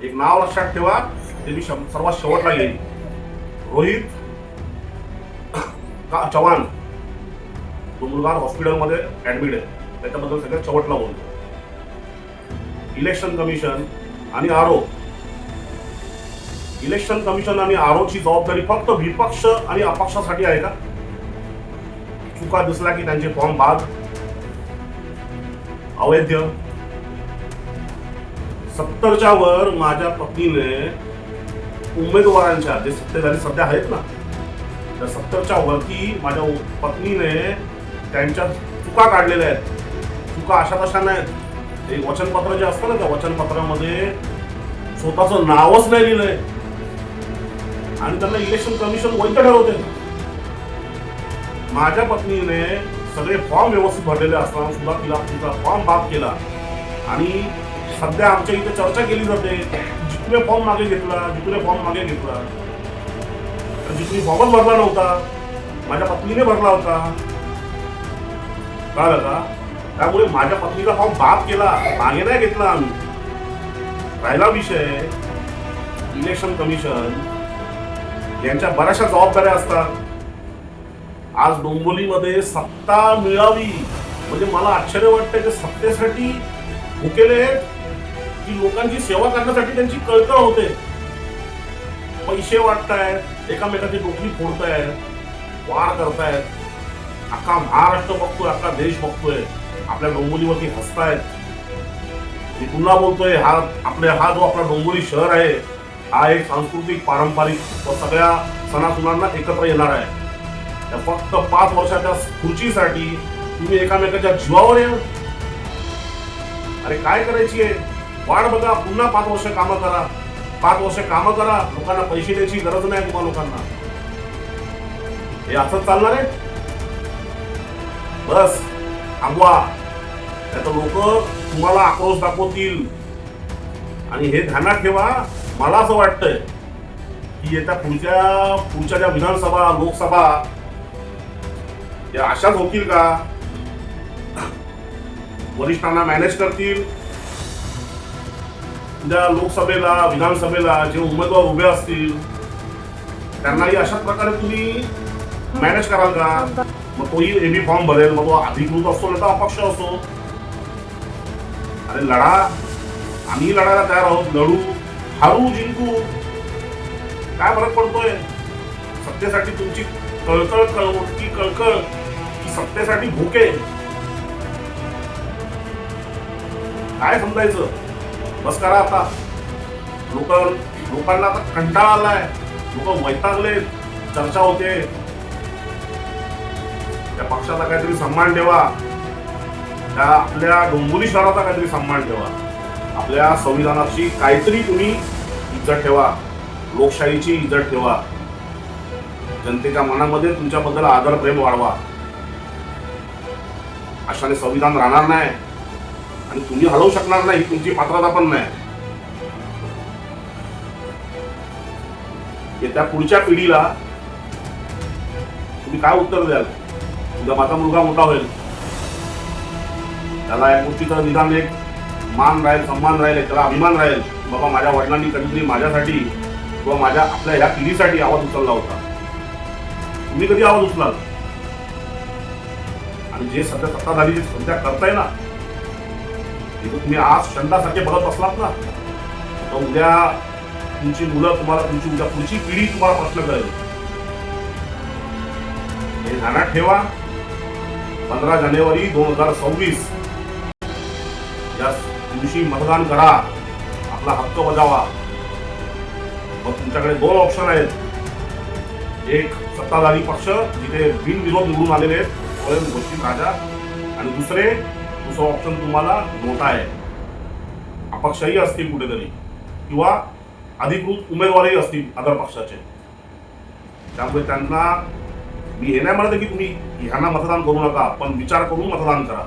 एक नाव लक्षात ठेवा, ते मी सर्वात शेवटला येईल. रोहित चव्हाण, तो मुलगा हॉस्पिटलमध्ये ऍडमिट आहे, त्याच्याबद्दल सगळ्यात शेवटला बोलतो. इलेक्शन कमिशन आणि आरो, इलेक्शन कमिशन आणि आरोची जबाबदारी फक्त विपक्ष आणि अपक्षासाठी आहे का? चुका दिसला की त्यांचे फॉर्म बाद, अवैध. 70च्या वर माझ्या पत्नीने उमेदवारांच्या, जे सत्तेधारी सध्या आहेत ना, त्या 70च्या वरती माझ्या पत्नीने त्यांच्या चुका काढलेल्या आहेत. चुका अशा तशा नाहीत. ते वचनपत्र जे असतं ना, त्या वचनपत्रामध्ये स्वतःचं नावच नाही लिहिलंय आणि त्यांना इलेक्शन कमिशन वैध ठरवते. माझ्या पत्नीने सगळे फॉर्म व्यवस्थित भरलेले असताना सुद्धा तिला तिचा फॉर्म बाद केला. आणि सध्या आमच्या इथे चर्चा केली जाते, जितने फॉर्म मागे घेतला, जितने फॉर्म मागे घेतला, जितनी फॉर्मच भरला नव्हता, माझ्या पत्नीने भरला होता. कळलं का? त्यामुळे माझ्या पत्नीचा फॉर्म बाद केला, मागे नाही घेतला आम्ही. राहिला विषय, इलेक्शन कमिशन यांच्या बऱ्याचशा जबाबदाऱ्या असतात. आज डोंबिवलीमध्ये सत्ता मिळावी म्हणजे मला आश्चर्य वाटतंय, ते सत्तेसाठी भुकेले की लोकांची सेवा करण्यासाठी त्यांची कळकळ होते. पैसे वाटतायत, एकामेकाची डोकली फोडतायत, वार करतायत. अख्खा महाराष्ट्र बघतोय, अख्खा देश बघतोय, आपल्या डोंबिवलीवरती हसतायत. मी पुन्हा बोलतोय, हा जो आपला डोंबिवली शहर आहे, हा एक सांस्कृतिक, पारंपरिक व सगळ्या सणासुनांना एकत्र येणार आहे. त्या फक्त 5 वर्षाच्या खुर्चीसाठी तुम्ही एकामेकाच्या जीवावर या. अरे काय करायची आहे? वाढ बघा, पुन्हा 5 वर्ष कामं करा, 5 वर्ष कामं करा. लोकांना पैसे द्यायची गरज नाही तुम्हाला लोकांना. हे असंच चालणार आहे? बस थांबवा, नाही तर लोक तुम्हाला आक्रोश दाखवतील. आणि हे ध्यानात ठेवा, मला असं वाटतंय की येत्या पुढच्या ज्या विधानसभा, लोकसभा या अशाच होतील का? वरिष्ठांना मॅनेज करतील. उद्या लोकसभेला, विधानसभेला जे उमेदवार उभे असतील त्यांनाही अशाच प्रकारे तुम्ही मॅनेज कराल का? मग तोही एबी फॉर्म भरेल, मग तो अधिकृत असतो नाही तर अपक्ष असतो. अरे लढा, आम्ही लढायला तयार आहोत. लढू, हारू, जिंकू, काय फरक पडतोय? सत्तेसाठी तुमची कळकळ की सत्तेसाठी भूके? काय समजायचं? बस करा आता. लोकांना आता कंटाळा आलाय, लोक वैतागले. चर्चा होते, त्या पक्षाचा काहीतरी सन्मान ठेवा, त्या आपल्या डोंबिवली शहराचा काहीतरी सन्मान ठेवा, आपल्या संविधानाची काहीतरी तुम्ही इज्जत ठेवा, लोकशाहीची इज्जत ठेवा, जनतेच्या मनामध्ये तुमच्याबद्दल आदर प्रेम वाढवा. अशाने संविधान राहणार नाही आणि तुम्ही हलवू शकणार नाही, तुमची पात्रता पण नाही. येत्या पुढच्या पिढीला तुम्ही काय उत्तर द्याल? उद्या माझा मुलगा मोठा होईल, त्याला या गोष्टीचं निदान एक मान राहील, सन्मान राहील, त्याला अभिमान राहील. बाबा माझ्या वडिलांनी कधीतरी माझ्यासाठी किंवा माझ्या आपल्या ह्या पिढीसाठी आवाज उचलला होता. तुम्ही कधी आवाज उचलाल? आणि जे सध्या सत्ताधारी जे सध्या करताय ना, हे तुम्ही आज शंडासारखे बघत असलात ना, तर उद्या तुमची मुलं तुम्हाला, तुमची उद्या पुढची पिढी तुम्हाला प्रश्न करेल. हे ध्यानात ठेवा. 15 जानेवारी 2026 या दिवशी मतदान करा, आपला हक्क बजावा. मग तुमच्याकडे 2 ऑप्शन आहेत. एक सत्ताधारी पक्ष जिथे बिनविरोध निवडून आलेले आहेत, स्वयं घोषित राजा, आणि दुसरं ऑप्शन तुम्हाला नोटा आहे. अपक्षही असतील कुठेतरी किंवा अधिकृत उमेदवारही असतील अदर पक्षाचे. त्यामुळे त्यांना मी हे नाही म्हणत की तुम्ही ह्यांना मतदान करू नका, पण विचार करून मतदान करा.